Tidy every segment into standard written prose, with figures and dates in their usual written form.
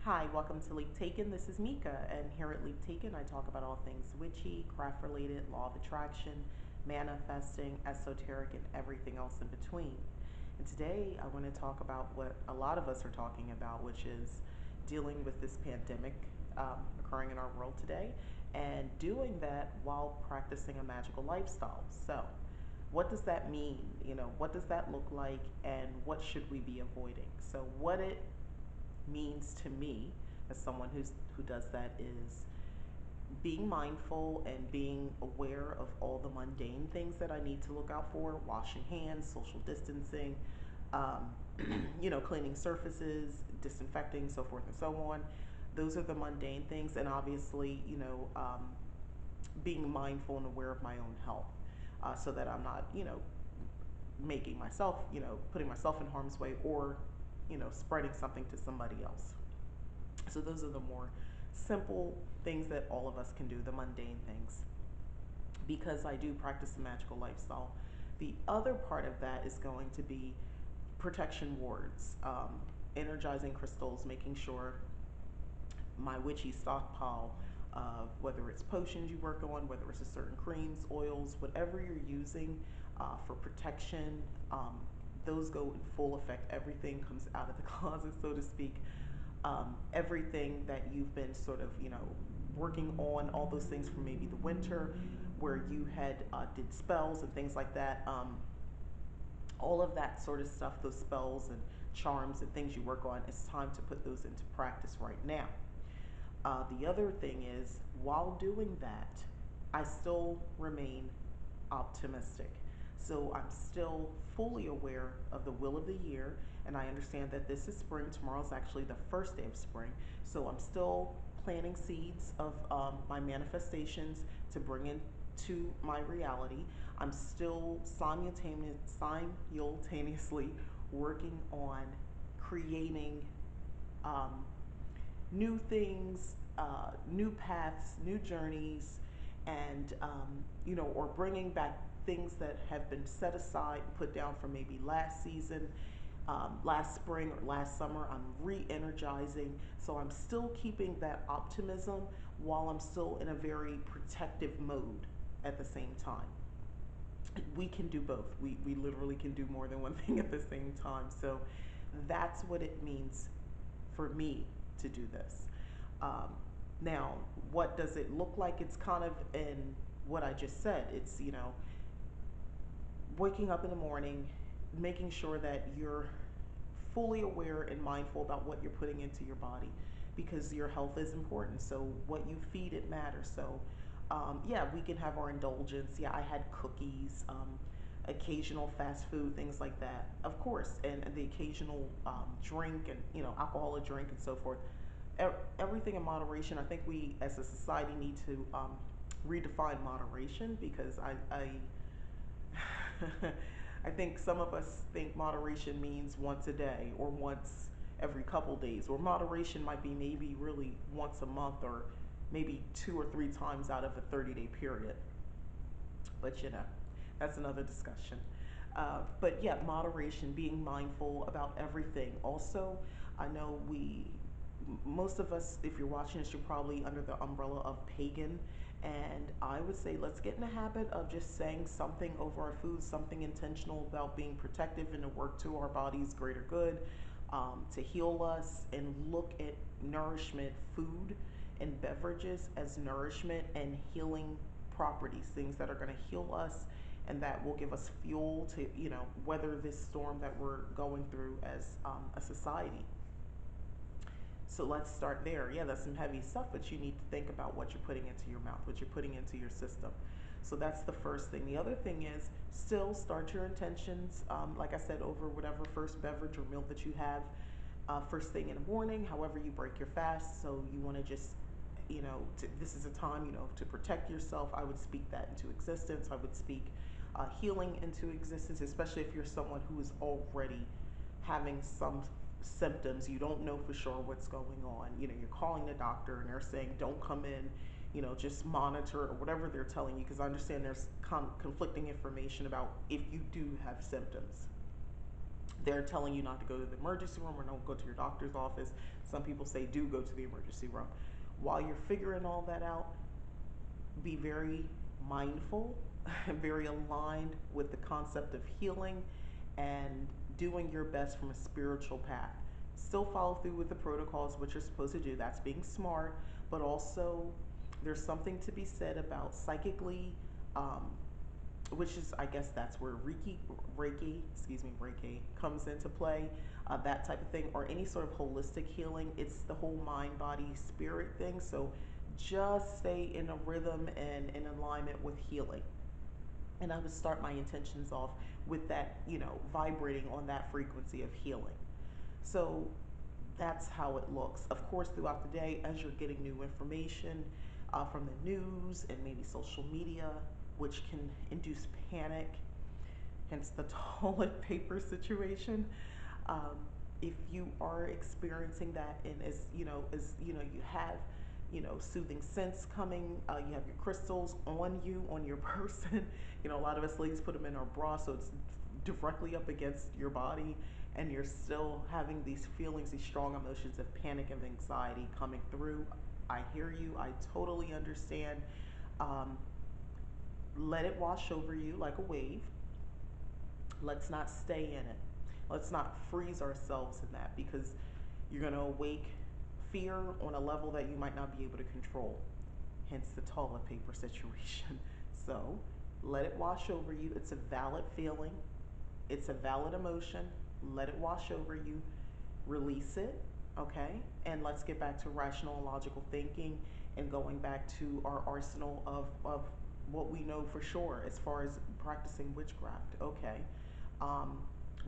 Hi, welcome to Leap Taken. This is Mika, and here at Leap Taken, I talk about all things witchy, craft related, law of attraction, manifesting, esoteric, and everything else in between. And today, I want to talk about what a lot of us are talking about, which is dealing with this pandemic occurring in our world today, and doing that while practicing a magical lifestyle. So, what does that mean? What does that look like, and what should we be avoiding? So, what it means to me as someone who does that is being mindful and being aware of all the mundane things that I need to look out for: washing hands, social distancing, um, cleaning surfaces, disinfecting, so forth and so on. Those are the mundane things, and obviously, being mindful and aware of my own health, so that I'm not, making myself, putting myself in harm's way, or spreading something to somebody else. So those are the more simple things that all of us can do, the mundane things. Because I do practice a magical lifestyle, the other part of that is going to be protection wards, energizing crystals, making sure my witchy stockpile of whether it's potions you work on, whether it's a certain creams, oils, whatever you're using for protection, those go in full effect. Everything comes out of the closet, so to speak. Everything that you've been sort of, working on, all those things from maybe the winter where you had did spells and things like that. All of that sort of stuff, those spells and charms and things you work on, it's time to put those into practice right now. The other thing is, while doing that, I still remain optimistic. So I'm still fully aware of the will of the year, and I understand that this is spring. Tomorrow is actually the first day of spring. So I'm still planting seeds of my manifestations to bring into my reality. I'm still simultaneously working on creating um, new things, new paths, new journeys, and or bringing back things that have been set aside and put down from maybe last season, last spring or last summer. I'm re-energizing, so I'm still keeping that optimism while I'm still in a very protective mode at the same time. We can do both. We literally can do more than one thing at the same time. So that's what it means for me to do this. Um, Now, what does it look like? It's kind of in what I just said. It's, waking up in the morning, making sure that you're fully aware and mindful about what you're putting into your body, because your health is important. So what you feed, it matters. So yeah, we can have our indulgence. Yeah, I had cookies, occasional fast food, things like that, of course, and the occasional drink, and alcoholic drink and so forth. Everything in moderation. I think we as a society need to redefine moderation, because I think some of us think moderation means once a day or once every couple days, or moderation might be maybe really once a month, or maybe 2 or 3 times out of a 30-day period. But that's another discussion. But yeah, moderation, being mindful about everything. Also, I know most of us, if you're watching this, you're probably under the umbrella of pagan. And I would say let's get in the habit of just saying something over our food, something intentional about being protective and to work to our body's greater good, to heal us, and look at nourishment, food and beverages as nourishment and healing properties, things that are going to heal us and that will give us fuel to, weather this storm that we're going through as a society. So let's start there. Yeah, that's some heavy stuff, but you need to think about what you're putting into your mouth, what you're putting into your system. So that's the first thing. The other thing is still start your intentions, like I said, over whatever first beverage or meal that you have, first thing in the morning, however you break your fast. So you want to just, this is a time, to protect yourself. I would speak that into existence. I would speak healing into existence, especially if you're someone who is already having some symptoms. You don't know for sure what's going on. You're calling the doctor and they're saying don't come in, just monitor, or whatever they're telling you, because I understand there's conflicting information about if you do have symptoms. They're telling you not to go to the emergency room or don't go to your doctor's office. Some people say do go to the emergency room. While you're figuring all that out, be very mindful, very aligned with the concept of healing and doing your best from a spiritual path. Still follow through with the protocols, what you're supposed to do. That's being smart, but also there's something to be said about psychically, um, which is, I guess that's where Reiki comes into play, that type of thing, or any sort of holistic healing. It's the whole mind, body, spirit thing. So just stay in a rhythm and in alignment with healing. And I would start my intentions off with that, vibrating on that frequency of healing. So that's how it looks. Of course, throughout the day, as you're getting new information from the news and maybe social media, which can induce panic, hence the toilet paper situation. Um, if you are experiencing that, and you have, soothing scents coming, you have your crystals on you, on your person. A lot of us ladies put them in our bra, so it's directly up against your body, and you're still having these feelings, these strong emotions of panic and anxiety coming through. I hear you. I totally understand. Um, Let it wash over you like a wave. Let's not stay in it. Let's not freeze ourselves in that, because you're going to awake fear on a level that you might not be able to control. Hence the toilet paper situation. So let it wash over you. It's a valid feeling, it's a valid emotion. Let it wash over you. Release it, okay? And let's get back to rational and logical thinking and going back to our arsenal of what we know for sure as far as practicing witchcraft. Okay. Um,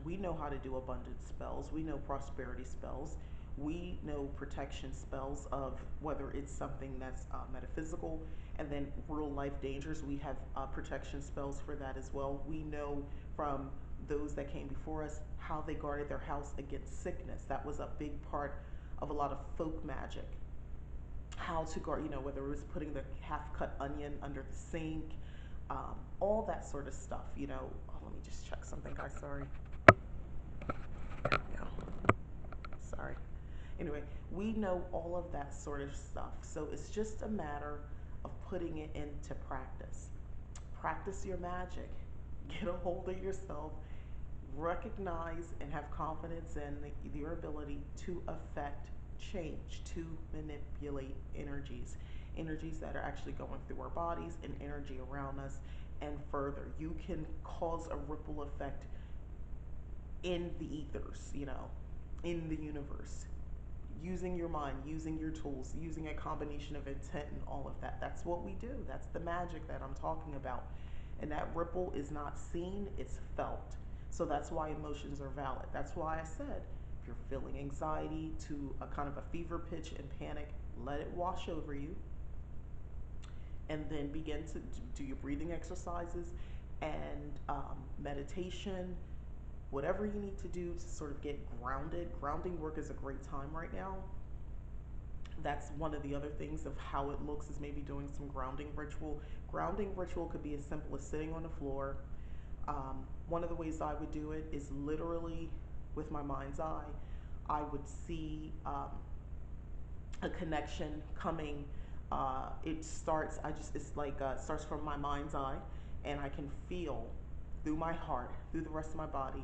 we know how to do abundance spells, we know prosperity spells, we know protection spells of whether it's something that's metaphysical, and then real life dangers. We have protection spells for that as well. We know from those that came before us how they guarded their house against sickness. That was a big part of a lot of folk magic. How to guard, whether it was putting the half cut onion under the sink, all that sort of stuff. Oh, let me just check something, guys. Sorry. Yeah. Sorry. Anyway, we know all of that sort of stuff. So it's just a matter of putting it into practice. Practice your magic. Get a hold of yourself. Recognize and have confidence in your ability to affect change, to manipulate energies that are actually going through our bodies and energy around us. And further, you can cause a ripple effect in the ethers, in the universe, using your mind, using your tools, using a combination of intent and all of that. That's what we do. That's the magic that I'm talking about. And that ripple is not seen, it's felt. So that's why emotions are valid. That's why I said, if you're feeling anxiety to a kind of a fever pitch and panic, let it wash over you. And then begin to do your breathing exercises and meditation, whatever you need to do to sort of get grounded. Grounding work is a great time right now. That's one of the other things of how it looks, is maybe doing some grounding ritual. Grounding ritual could be as simple as sitting on the floor. One of the ways I would do it is literally with my mind's eye. I would see a connection coming. It's like starts from my mind's eye, and I can feel through my heart, through the rest of my body,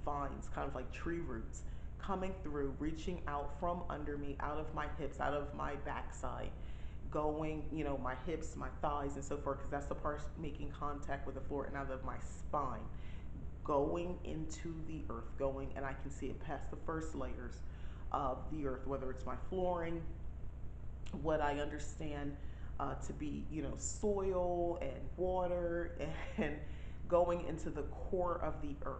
vines, kind of like tree roots, coming through, reaching out from under me, out of my hips, out of my backside, going, my hips, my thighs, and so forth, because that's the part making contact with the floor, and out of my spine, going into the earth, and I can see it past the first layers of the earth, whether it's my flooring, what I understand to be, soil and water, and going into the core of the earth.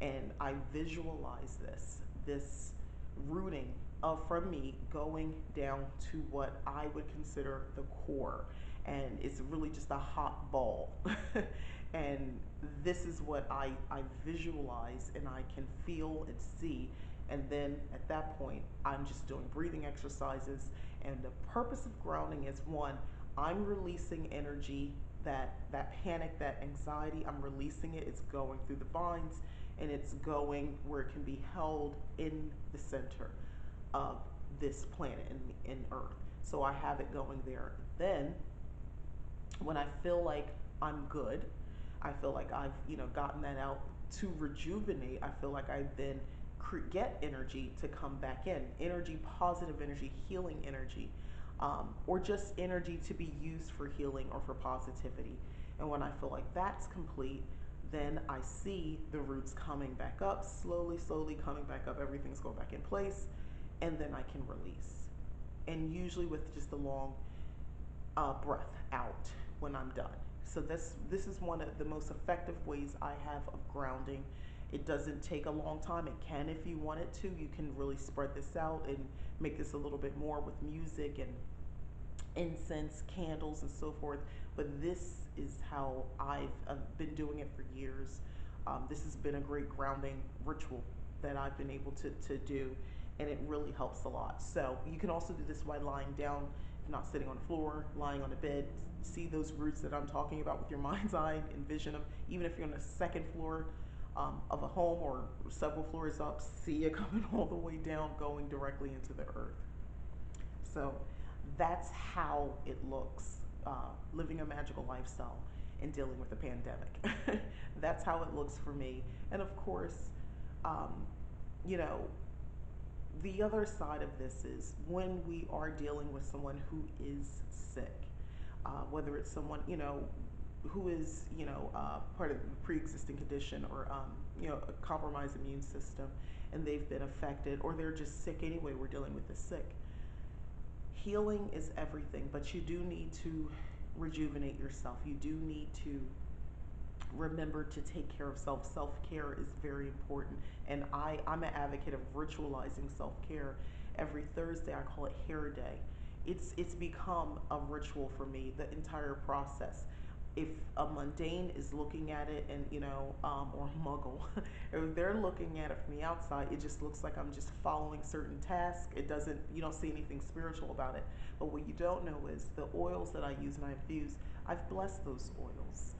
And I visualize this rooting from me going down to what I would consider the core. And it's really just a hot ball. And this is what I visualize and I can feel and see. And then at that point, I'm just doing breathing exercises. And the purpose of grounding is, one, I'm releasing energy, that panic, that anxiety, I'm releasing it. It's going through the vines, and it's going where it can be held in the center of this planet in Earth. So I have it going there. Then when I feel like I'm good, I feel like I've gotten that out to rejuvenate. I feel like I then get energy to come back in, energy, positive energy, healing energy, or just energy to be used for healing or for positivity. And when I feel like that's complete, then I see the roots coming back up, slowly, slowly coming back up. Everything's going back in place, and then I can release. And usually with just a long breath out when I'm done. So this is one of the most effective ways I have of grounding. It doesn't take a long time. It can if you want it to. You can really spread this out and make this a little bit more with music and incense, candles, and so forth. But this is how I've been doing it for years. This has been a great grounding ritual that I've been able to do, and it really helps a lot. So you can also do this while lying down, if not sitting on the floor, lying on a bed. See those roots that I'm talking about with your mind's eye, envision them. Even if you're on the second floor of a home or several floors up, see it coming all the way down, going directly into the earth. So that's how it looks, living a magical lifestyle and dealing with the pandemic. That's how it looks for me. And of course, um, you know, the other side of this is when we are dealing with someone who is sick, whether it's someone, who is, part of a pre-existing condition or, a compromised immune system, and they've been affected, or they're just sick anyway, we're dealing with the sick. Healing is everything, but you do need to rejuvenate yourself. You do need to remember to take care of self. Self-care is very important, and I'm an advocate of ritualizing self-care. Every Thursday I call it hair day. It's become a ritual for me, the entire process. If a mundane is looking at it and or a muggle, if they're looking at it from the outside, it just looks like I'm just following certain tasks. It doesn't, you don't see anything spiritual about it. But what you don't know is the oils that I use and I infuse, I've blessed those oils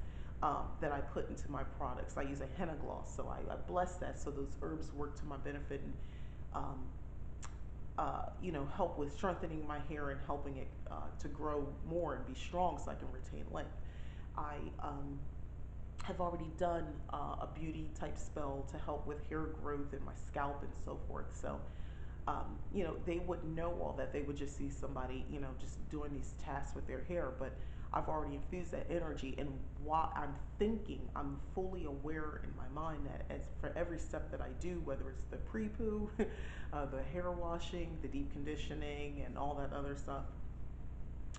that I put into my products. I use a henna gloss, so I bless that so those herbs work to my benefit and um, help with strengthening my hair and helping it to grow more and be strong so I can retain length. I have already done a beauty type spell to help with hair growth in my scalp and so forth. So, they wouldn't know all that. They would just see somebody, just doing these tasks with their hair. But I've already infused that energy. And while I'm thinking, I'm fully aware in my mind that as for every step that I do, whether it's the pre-poo, the hair washing, the deep conditioning, and all that other stuff,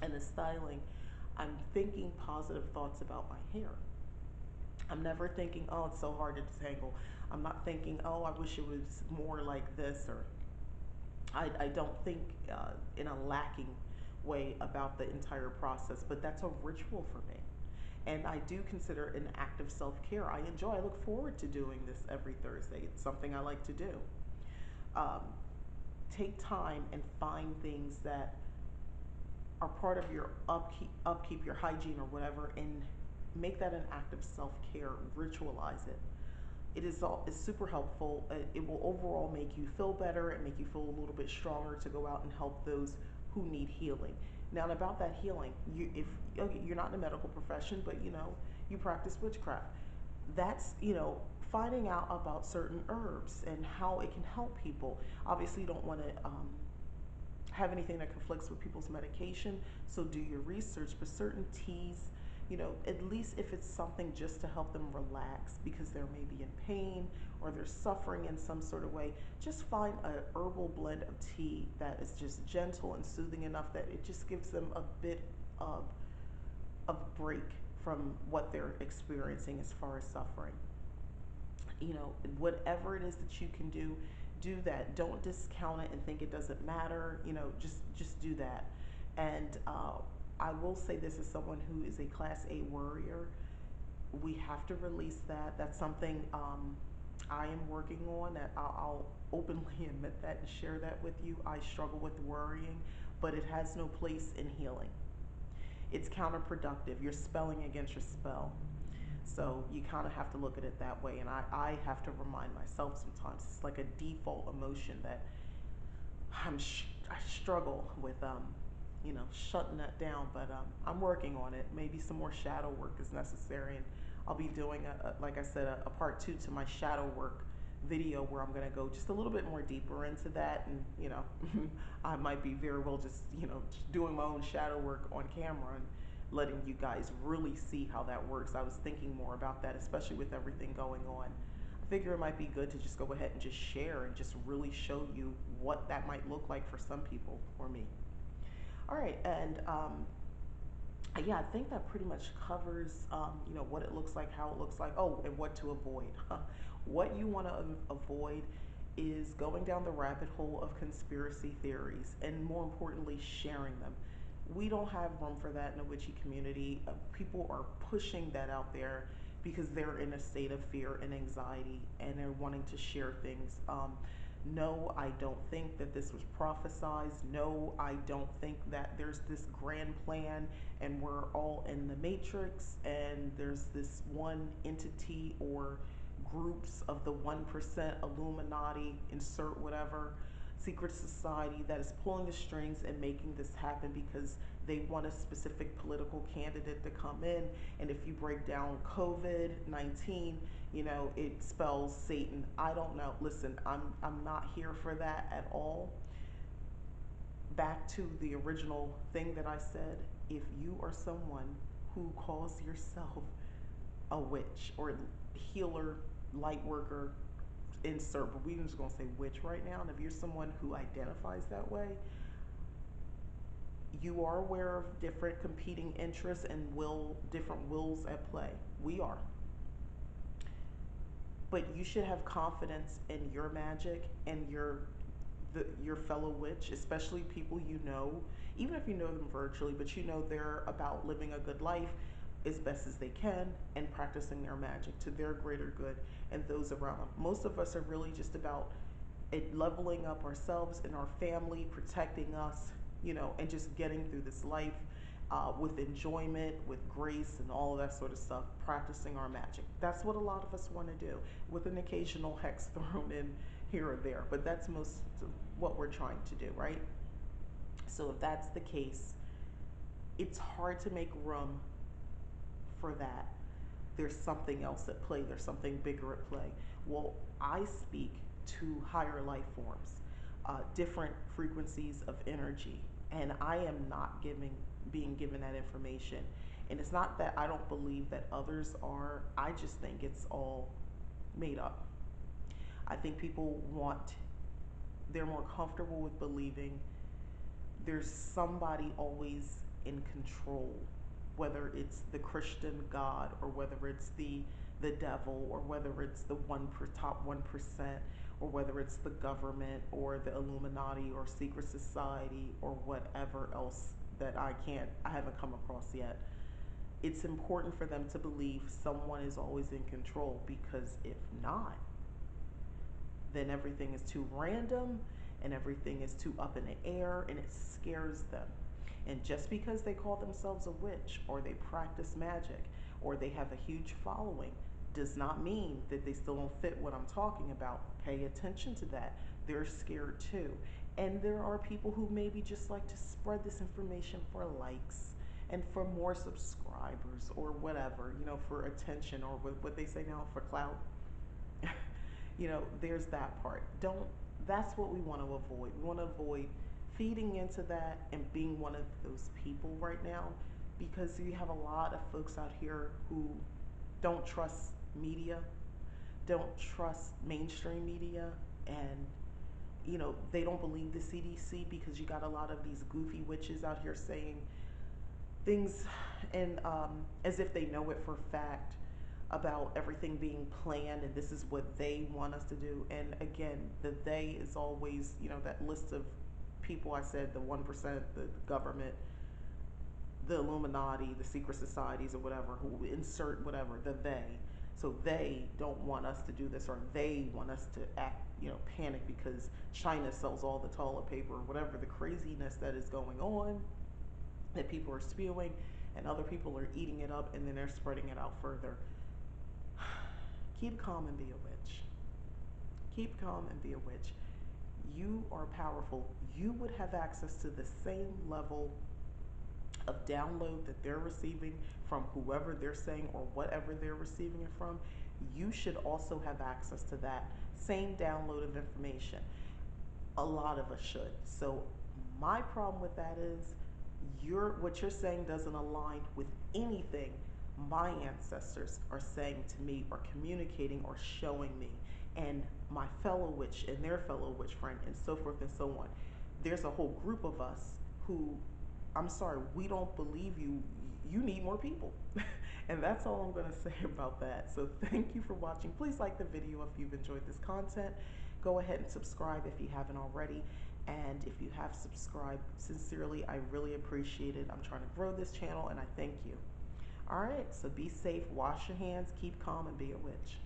and the styling, I'm thinking positive thoughts about my hair. I'm never thinking, oh, it's so hard to detangle. I'm not thinking, oh, I wish it was more like this, or I don't think in a lacking way about the entire process, but that's a ritual for me. And I do consider an act of self care. I look forward to doing this every Thursday. It's something I like to do. Um, Take time and find things that are part of your upkeep, your hygiene, or whatever, and make that an act of self care. Ritualize it. It's super helpful. It will overall make you feel better and make you feel a little bit stronger to go out and help those who need healing. Now, about that healing, if okay, you're not in a medical profession, but you practice witchcraft, that's finding out about certain herbs and how it can help people. Obviously, you don't want to have anything that conflicts with people's medication, so do your research. But certain teas, at least if it's something just to help them relax because they're maybe in pain or they're suffering in some sort of way, just find a herbal blend of tea that is just gentle and soothing enough that it just gives them a bit of break from what they're experiencing as far as suffering. Whatever it is that you can do that. Don't discount it and think it doesn't matter. Just do that. And I will say this as someone who is a Class A worrier. We have to release that. That's something I am working on. That I'll openly admit that and share that with you. I struggle with worrying, but it has no place in healing. It's counterproductive. You're spelling against your spell. So you kind of have to look at it that way. And I have to remind myself sometimes it's like a default emotion that I struggle with, shutting that down. But I'm working on it. Maybe some more shadow work is necessary. And I'll be doing, like I said, a part two to my shadow work video where I'm going to go just a little bit more deeper into that. And, I might be very well just doing my own shadow work on camera and letting you guys really see how that works. I was thinking more about that, especially with everything going on. I figure it might be good to just go ahead and just share and just really show you what that might look like for some people or me. All right, and yeah, I think that pretty much covers, what it looks like, how it looks like. Oh, and what to avoid. What you want to avoid is going down the rabbit hole of conspiracy theories, and more importantly, sharing them. We don't have room for that in the witchy community. People are pushing that out there because they're in a state of fear and anxiety, and they're wanting to share things. No, I don't think that this was prophesized. No, I don't think that there's this grand plan and we're all in the matrix and there's this one entity or groups of the 1% Illuminati, insert whatever, secret society that is pulling the strings and making this happen because they want a specific political candidate to come in. And if you break down COVID 19, it spells Satan. I don't know. Listen, I'm not here for that at all. Back to the original thing that I said, if you are someone who calls yourself a witch or healer, light worker, insert, but we're just gonna say witch right now. And if you're someone who identifies that way, you are aware of different competing interests and different wills at play. We are. But you should have confidence in your magic and your fellow witch, especially people you know, even if you know them virtually, but they're about living a good life as best as they can and practicing their magic to their greater good and those around them. Most of us are really just about it leveling up ourselves and our family, protecting us, and just getting through this life with enjoyment, with grace, and all of that sort of stuff, practicing our magic. That's what a lot of us want to do, with an occasional hex thrown in here or there. But that's most of what we're trying to do, right? So if that's the case, it's hard to make room for that. There's something else at play. There's something bigger at play. Well, I speak to higher life forms, different frequencies of energy, and I am not being given that information. And it's not that I don't believe that others are. I just think it's all made up. I think they're more comfortable with believing there's somebody always in control, whether it's the Christian God or whether it's the devil or whether it's the top 1% or whether it's the government or the Illuminati or secret society or whatever else that I haven't come across yet. It's important for them to believe someone is always in control, because if not, then everything is too random and everything is too up in the air and it scares them. And just because they call themselves a witch or they practice magic or they have a huge following does not mean that they still don't fit what I'm talking about. Pay attention to that. They're scared too. And there are people who maybe just like to spread this information for likes and for more subscribers or whatever, for attention or what they say now, for clout. There's that part. That's what we want to avoid. We want to avoid feeding into that and being one of those people right now, because you have a lot of folks out here who don't trust media, don't trust mainstream media, and they don't believe the CDC because you got a lot of these goofy witches out here saying things and as if they know it for a fact about everything being planned and this is what they want us to do. And again, the they is always, that list of people I said, the 1%, the government, the Illuminati, the secret societies or whatever, who insert whatever, the they. So they don't want us to do this, or they want us to act, panic because China sells all the toilet paper or whatever the craziness that is going on that people are spewing, and other people are eating it up and then they're spreading it out further. Keep calm and be a witch. Keep calm and be a witch. You are powerful. You would have access to the same level of download that they're receiving from whoever they're saying or whatever they're receiving it from. You should also have access to that same download of information. A lot of us should. So my problem with that is what you're saying doesn't align with anything my ancestors are saying to me or communicating or showing me, and my fellow witch and their fellow witch friend, and so forth and so on. There's a whole group of us who, I'm sorry, we don't believe you. You need more people. And that's all I'm going to say about that. So thank you for watching. Please like the video if you've enjoyed this content. Go ahead and subscribe if you haven't already. And if you have subscribed, sincerely, I really appreciate it. I'm trying to grow this channel and I thank you. All right, so be safe, wash your hands, keep calm, and be a witch.